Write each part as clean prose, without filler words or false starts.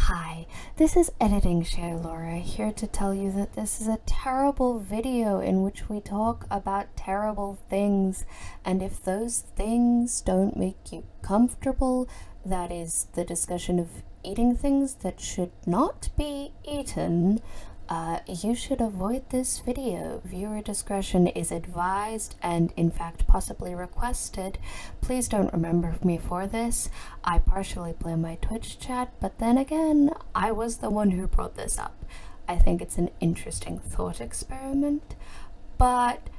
Hi, this is Editing Share Laura here to tell you that this is a terrible video in which we talk about terrible things, and if those things don't make you comfortable, that is the discussion of eating things that should not be eaten, you should avoid this video. Viewer discretion is advised and in fact possibly requested. Please don't remember me for this. I partially blame my Twitch chat, but then again, I was the one who brought this up. I think it's an interesting thought experiment, but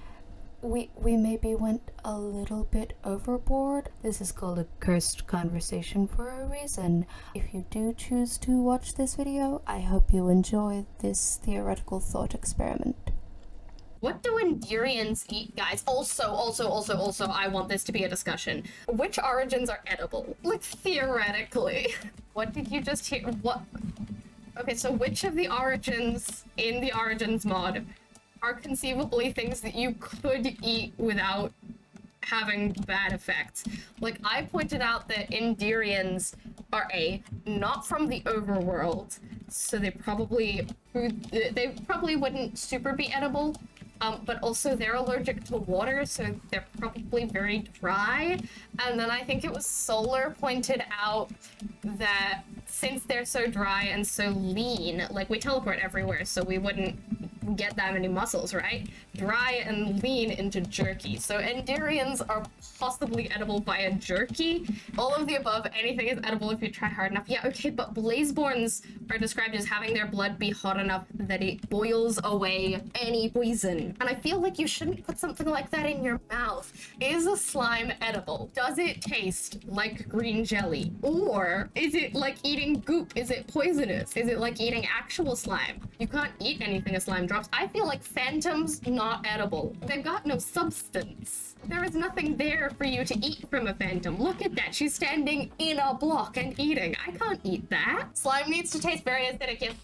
we maybe went a little bit overboard. This is called a cursed conversation for a reason. If you do choose to watch this video, I hope you enjoy this theoretical thought experiment. What do enderians eat, guys? Also, I want this to be a discussion. Which origins are edible? Like, theoretically. What did you just hear? What? Okay, so which of the origins in the origins mod are conceivably things that you could eat without having bad effects? Like, I pointed out that enderians are not from the overworld, so they probably wouldn't super be edible, but also they're allergic to water, so they're probably very dry. And then I think it was Solar pointed out that since they're so dry and so lean, like, we teleport everywhere, so we wouldn't get that many muscles, right? Dry and lean into jerky. So enderians are possibly edible via jerky. All of the above, anything is edible if you try hard enough. Yeah, okay, but blazeborns are described as having their blood be hot enough that it boils away any poison. And I feel like you shouldn't put something like that in your mouth. Is a slime edible? Does it taste like green jelly? Or is it like eating goop? Is it poisonous? Is it like eating actual slime? You can't eat anything a slime drops. I feel like phantoms not edible. They've got no substance. There is nothing there for you to eat from a phantom. Look at that. She's standing in a block and eating. I can't eat that. Slime needs to taste very acidic. Yes,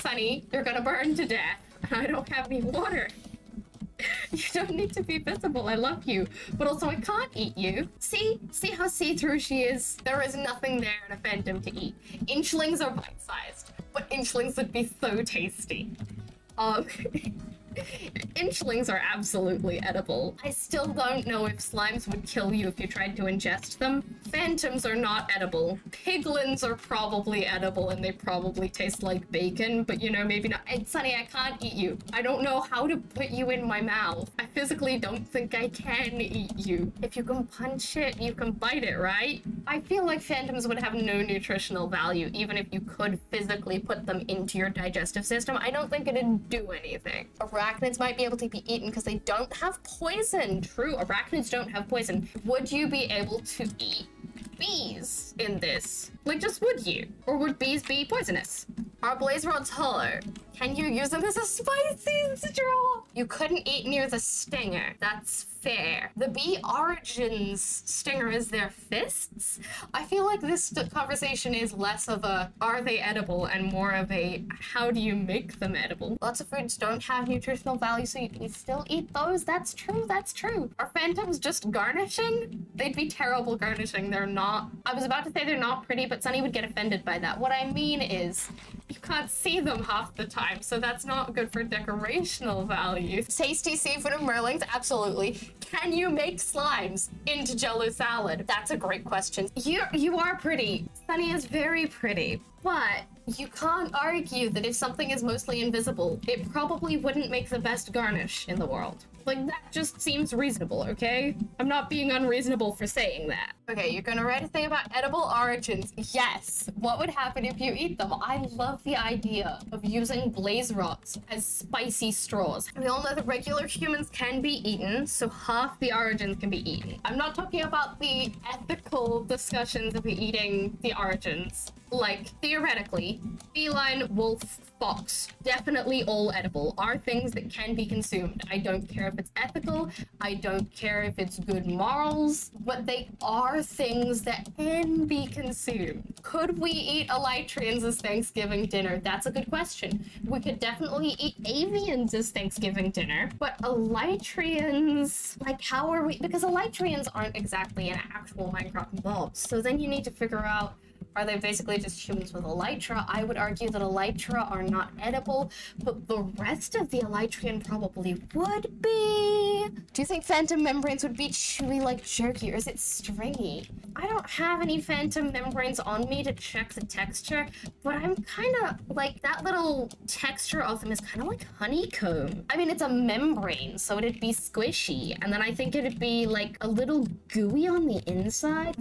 Sunny, you're gonna burn to death. I don't have any water. You don't need to be visible. I love you. But also, I can't eat you. See how see-through she is? There is nothing there in a phantom to eat. Inchlings are bite-sized, but inchlings would be so tasty. Inchlings are absolutely edible. I still don't know if slimes would kill you if you tried to ingest them. Phantoms are not edible. Piglins are probably edible and they probably taste like bacon, but you know, maybe not. And Sunny, I can't eat you. I don't know how to put you in my mouth. I physically don't think I can eat you. If you can punch it, you can bite it, right? I feel like phantoms would have no nutritional value, even if you could physically put them into your digestive system. I don't think it'd do anything. Arachnids might be able to be eaten because they don't have poison. True, arachnids don't have poison. Would you be able to eat bees in this? Like, just would you? Or would bees be poisonous? Are blaze rods hollow? Can you use them as a spicy straw? You couldn't eat near the stinger. That's fair. The bee origins stinger is their fists. I feel like this conversation is less of a are they edible and more of a how do you make them edible. Lots of foods don't have nutritional value, so you can still eat those. That's true. That's true. Are phantoms just garnishing? They'd be terrible garnishing. They're not. I was about to say they're not pretty, but Sunny would get offended by that. What I mean is you can't see them half the time, so that's not good for decorational value. Tasty seafood and merlings, absolutely. Can you make slimes into jello salad? That's a great question. You are pretty. Sunny is very pretty, but you can't argue that if something is mostly invisible, it probably wouldn't make the best garnish in the world. Like, that just seems reasonable, okay? I'm not being unreasonable for saying that. Okay, you're gonna write a thing about edible origins. Yes. What would happen if you eat them? I love the idea of using blaze rods as spicy straws. We all know that regular humans can be eaten, so half the origins can be eaten. I'm not talking about the ethical discussions of eating the origins. Like, theoretically, feline, wolf, fox, definitely all edible, are things that can be consumed. I don't care if it's ethical, I don't care if it's good morals, but they are things that can be consumed. Could we eat elytrians as Thanksgiving dinner? That's a good question. We could definitely eat avians as Thanksgiving dinner, but elytrians, like, how are we? Because elytrians aren't exactly an actual Minecraft mob, so then you need to figure out Are they basically just humans with elytra? I would argue that elytra are not edible, but the rest of the elytrian probably would be. Do you think phantom membranes would be chewy like jerky, or is it stringy? I don't have any phantom membranes on me to check the texture, but I'm kind of like, that little texture of them is kind of like honeycomb. I mean, it's a membrane, so it'd be squishy, and then I think it'd be like a little gooey on the inside.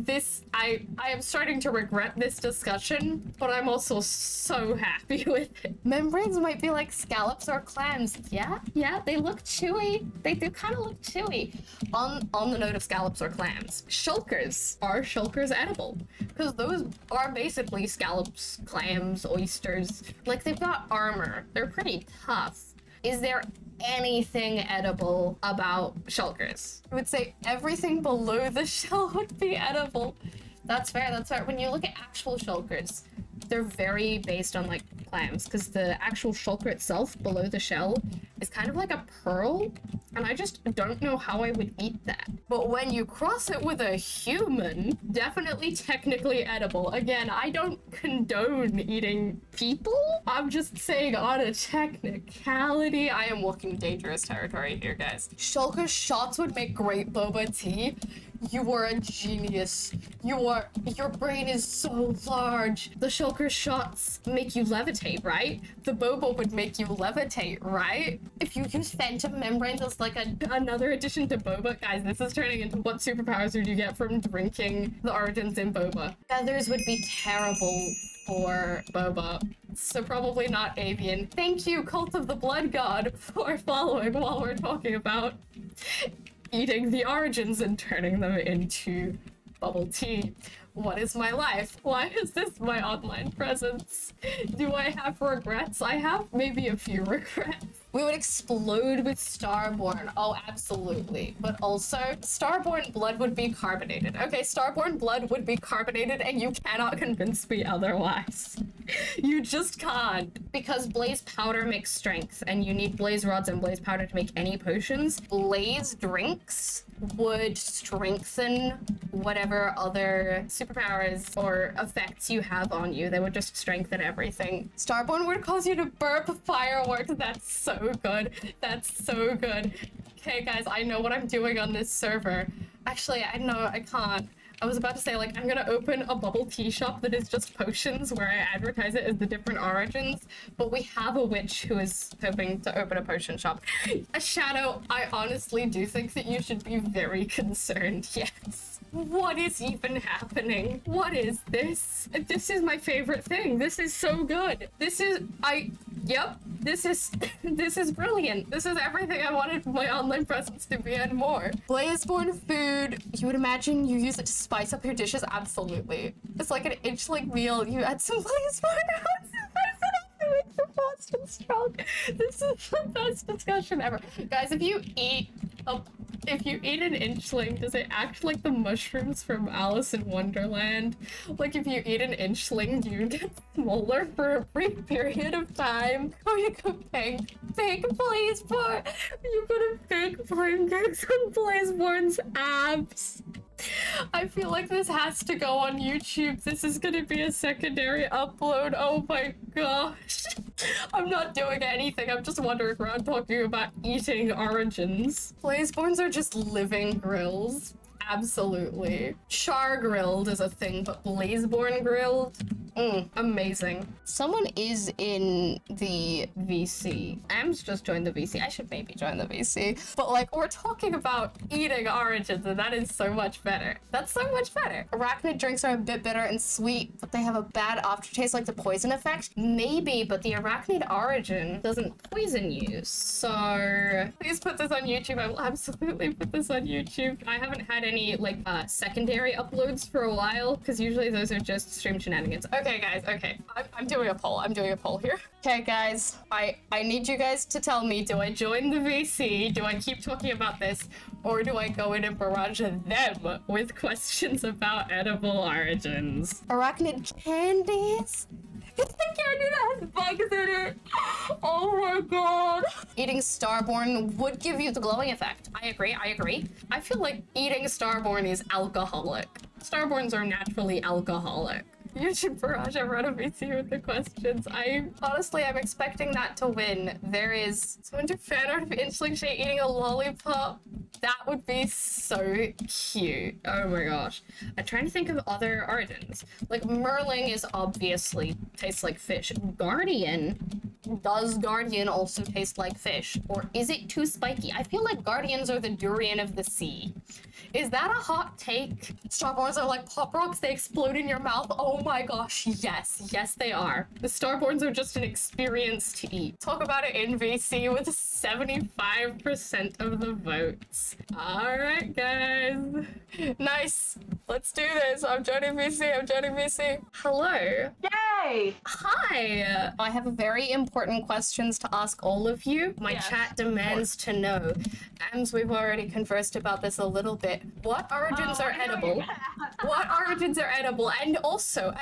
I am starting to regret this discussion, but I'm also so happy with it. Membranes might be like scallops or clams. Yeah, they look chewy. They do kind of look chewy. On the note of scallops or clams, shulkers. Are shulkers edible? Because those are basically scallops, clams, oysters. Like, they've got armor. They're pretty tough. Is there anything edible about shulkers? I would say everything below the shell would be edible. That's fair, that's fair. When you look at actual shulkers, they're very based on like clams, because the actual shulker itself below the shell is kind of like a pearl, and I just don't know how I would eat that. But when you cross it with a human, definitely technically edible. Again, I don't condone eating people. I'm just saying on a technicality, I am walking dangerous territory here, guys. Shulker shots would make great boba tea. You are a genius. Your brain is so large. The shulker shots make you levitate, right? The boba would make you levitate, right? If you use phantom membranes as like another addition to boba, guys, this is turning into what superpowers would you get from drinking the origins in boba. Feathers would be terrible for boba, so probably not avian. Thank you, Cult of the Blood God, for following while we're talking about eating the origins and turning them into bubble tea. What is my life? Why is this my online presence? Do I have regrets? I have maybe a few regrets. We would explode with Starborn. Oh, absolutely. But also, Starborn blood would be carbonated. Okay, Starborn blood would be carbonated, and you cannot convince me otherwise. You just can't. Because blaze powder makes strength, and you need blaze rods and blaze powder to make any potions. Blaze drinks would strengthen whatever other superpowers or effects you have on you. They would just strengthen everything. Starborn would cause you to burp fireworks. That's so good. That's so good. Okay, guys, I know what I'm doing on this server. Actually, I know I can't. I was about to say, like, I'm gonna open a bubble tea shop that is just potions where I advertise it as the different origins, but we have a witch who is hoping to open a potion shop. A Shadow, I honestly do think that you should be very concerned, yes. What is even happening? What is this? This is my favorite thing. This is so good. This is, yep, this is brilliant. This is everything I wanted my online presence to be and more. Blazeborn food, you would imagine you use it to spice up your dishes? Absolutely. It's like an inchling meal. You add some Blazeborn out, spice it up to make it fast and strong. This is the best discussion ever. Guys, if you eat an inchling, does it act like the mushrooms from Alice in Wonderland? Like, if you eat an inchling, do you get smaller for a brief period of time? Or you go fake Blazeborn. You put a fake pancakes on Blazeborn's abs. I feel like this has to go on YouTube. This is gonna be a secondary upload. Oh my gosh. I'm not doing anything. I'm just wandering around talking about eating origins. Blazeborns are just living grills. Absolutely. Char grilled is a thing, but Blazeborn grilled? Amazing. Someone is in the VC. Am's just joined the VC. I should maybe join the VC. But like, we're talking about eating origins, and that is so much better. That's so much better. Arachnid drinks are a bit bitter and sweet, but they have a bad aftertaste like the poison effect? Maybe, but the arachnid origin doesn't poison you. So please put this on YouTube. I will absolutely put this on YouTube. I haven't had any like secondary uploads for a while, because usually those are just stream shenanigans. Okay, guys, okay. I'm doing a poll. I'm doing a poll here. Okay, guys, I need you guys to tell me, do I join the VC? Do I keep talking about this? Or do I go in and barrage them with questions about edible origins? Arachnid candies? It's the candy that has bugs in it. Oh my god. Eating Starborn would give you the glowing effect. I agree, I agree. I feel like eating Starborn is alcoholic. Starborns are naturally alcoholic. You should barrage everyone of VC with the questions. I'm expecting that to win. There is someone do fan art of Inchling Shay eating a lollipop. That would be so cute. Oh my gosh. I'm trying to think of other origins. Like merling is obviously tastes like fish. Does Guardian also taste like fish? Or is it too spiky? I feel like Guardians are the durian of the sea. Is that a hot take? Starborns are like pop rocks, they explode in your mouth. Oh my gosh, yes. Yes, they are. The Starborns are just an experience to eat. Talk about it in VC with 75% of the votes. Alright, guys. Nice. Let's do this. I'm joining VC. Hello. Yay! Hi. I have very important questions to ask all of you. My chat demands to know. Ams, we've already conversed about this a little bit. What origins are edible? What origins are edible? And also,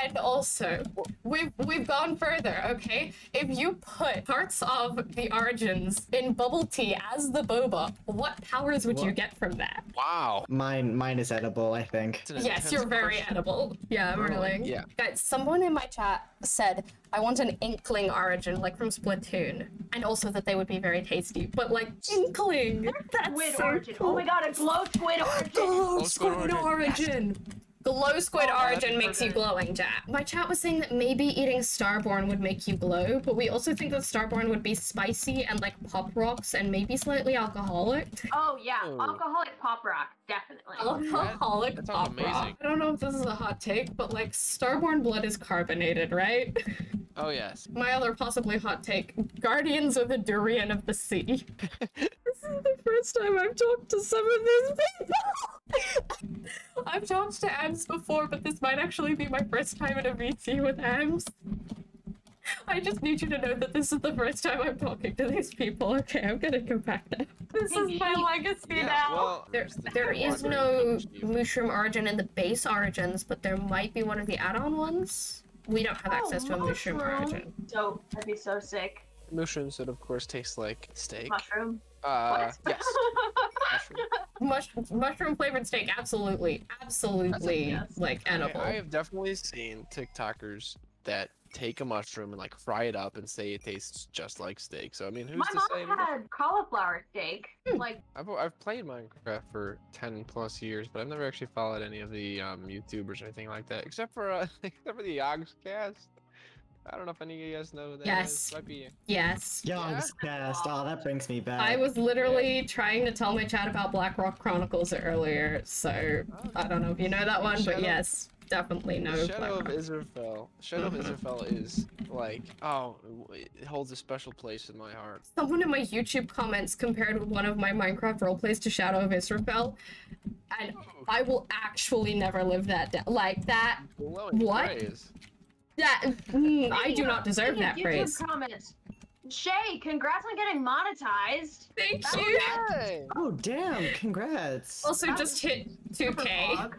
we've gone further, okay? If you put parts of the origins in bubble tea as the boba, what powers would you get from that? Wow. Mine is edible, I think. Yes, you're very edible. Yeah, merling. Yeah. Guys, someone in my chat said, I want an inkling origin, like from Splatoon. And also that they would be very tasty. But like, inkling! That's Squid so origin. cool. Oh my god, a glow squid origin. Glow squid origin! Glow squid origin that'd be makes you perfect. glowing, chat. My chat was saying that maybe eating Starborn would make you glow, but we also think that Starborn would be spicy and like pop rocks and maybe slightly alcoholic. Oh yeah, Oh. alcoholic pop rock, definitely. Alcoholic that sounds pop rock. amazing. I don't know if this is a hot take, but like Starborn blood is carbonated, right? Oh yes. My other possibly hot take, Guardians are the durian of the sea. This is the first time I've talked to some of these people. I've talked to Ams before, but this might actually be my first time in a VC with Ams. I just need you to know that this is the first time I'm talking to these people. Okay, I'm gonna go back now. This is my legacy now. Well, There is no mushroom origin in the base origins, but there might be one of the add-on ones. We don't have access to a mushroom origin. Dope, that'd be so sick. mushrooms that of course taste like steak. Mushroom. Yes. Mushroom. Mushroom flavored steak, absolutely, Yes. like edible. I have definitely seen TikTokers that take a mushroom and like fry it up and say it tastes just like steak. So I mean, who's My to say? mom had cauliflower steak. Like, I've played Minecraft for 10 plus years, but I've never actually followed any of the YouTubers or anything like that, except for the Yogscast. I don't know if any of you guys know that. Yes. Might be... Yes. Yogscast. Oh, that brings me back. I was literally trying to tell my chat about Black Rock Chronicles earlier, so I don't know if you know that one, but yes, definitely know Black Shadow of Rock. Israfel. Shadow of Israfel is like, oh, it holds a special place in my heart. Someone in my YouTube comments compared one of my Minecraft roleplays to Shadow of Israfel, and I will actually never live that down. Like that. Glowing What? praise. I do not deserve that YouTube praise. comments. Shay, congrats on getting monetized. Thank That you. Hey! Oh, damn. Congrats. Also, just hit 2K. Vlog.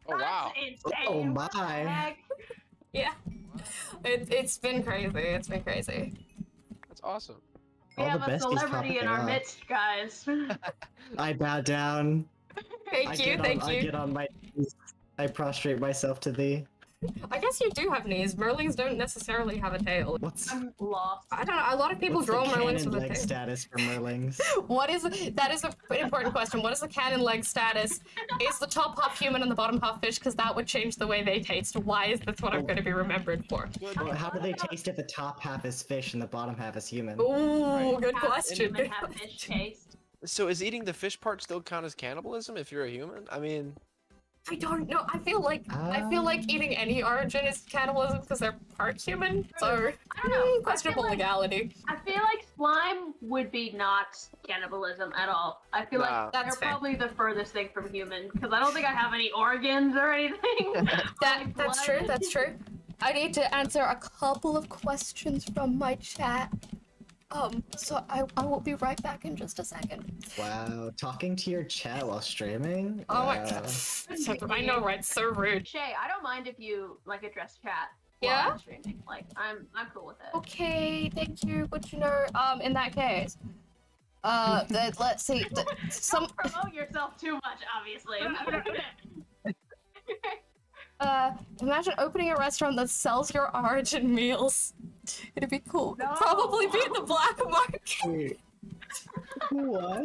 Oh wow. That's insane. Oh, What the my. heck? Yeah. It's been crazy. It's been crazy. That's awesome. We All have the a besties celebrity in popping our up. midst, guys. I bow down. Thank you. I Thank you. get on my knees. I prostrate myself to thee. I guess you do have knees. Merlings don't necessarily have a tail. What's I'm lost. I don't know. A lot of people what's draw the Merlings canon with a leg tail. status for Merlings? That is an important question. What is the canon leg status? Is the top half human and the bottom half fish? Because that would change the way they taste. Why is this what I'm going to be remembered for? Well, how do they taste if the top half is fish and the bottom half is human? Ooh, good Half question. human, Good half fish question. taste. So is eating the fish part still count as cannibalism if you're a human? I mean, I don't know. I feel like eating any origin is cannibalism because they're part human. So I don't know. questionable I feel like- legality. I feel like slime would be not cannibalism at all. I feel Nah. like That's they're fair. probably the furthest thing from human because I don't think I have any organs or anything. That's Blood. true. That's true. I need to answer a couple of questions from my chat. So I will be right back in just a second. Wow, talking to your chat while streaming? Oh my Wow. god. I know, right? So rude. Shay, I don't mind if you like address chat. Yeah? While I'm streaming. Like I'm cool with it. Okay, thank you. But you know, in that case, let's see. Some Don't promote yourself too much, obviously. Imagine opening a restaurant that sells your origin meals. It'd be cool. Probably be in the black market. Wait. What?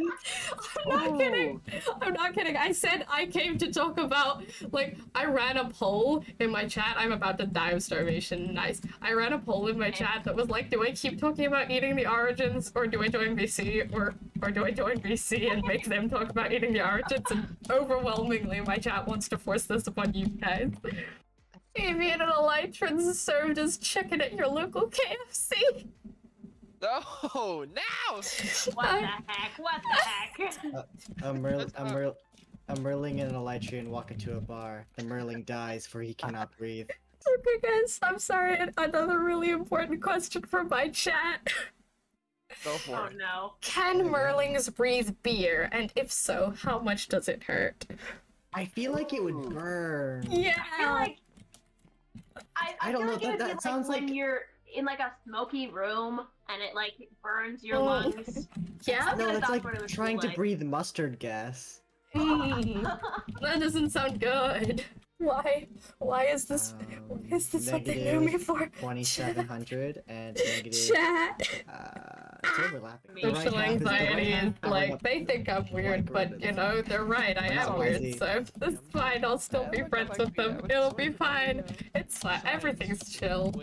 I'm not kidding. I'm not kidding. I said I came to talk about, like, I ran a poll in my chat. I'm about to die of starvation. Nice. I ran a poll in my chat that was like, do I keep talking about eating the origins, or do I join VC, or do I join VC and make them talk about eating the origins? And overwhelmingly, my chat wants to force this upon you guys. Avian and elytrian served as chicken at your local KFC. No, now! What the heck? What the heck? A merling and an elytrian walk into a bar. The merling dies, for he cannot breathe. Okay, guys, I'm sorry. Another really important question from my chat. Go for Oh it. no. Can merlings breathe beer? And if so, how much does it hurt? I feel like it would burn. Yeah. I feel like I don't feel know, like it would that be sounds when like- you're in like a smoky room and it like burns your Oh. lungs. Yeah? No, that's like what it would trying feel to breathe mustard gas. That doesn't sound good. Why? Why is this what they know me for? 2700 and negative. Chat. It's overlapping. The Social right half is- the right anxiety half is covering like, up they think I'm weird, but you know, they're right, I am weird, so it's fine, I'll still be friends with them. It'll be fine. It's fine, everything's chill.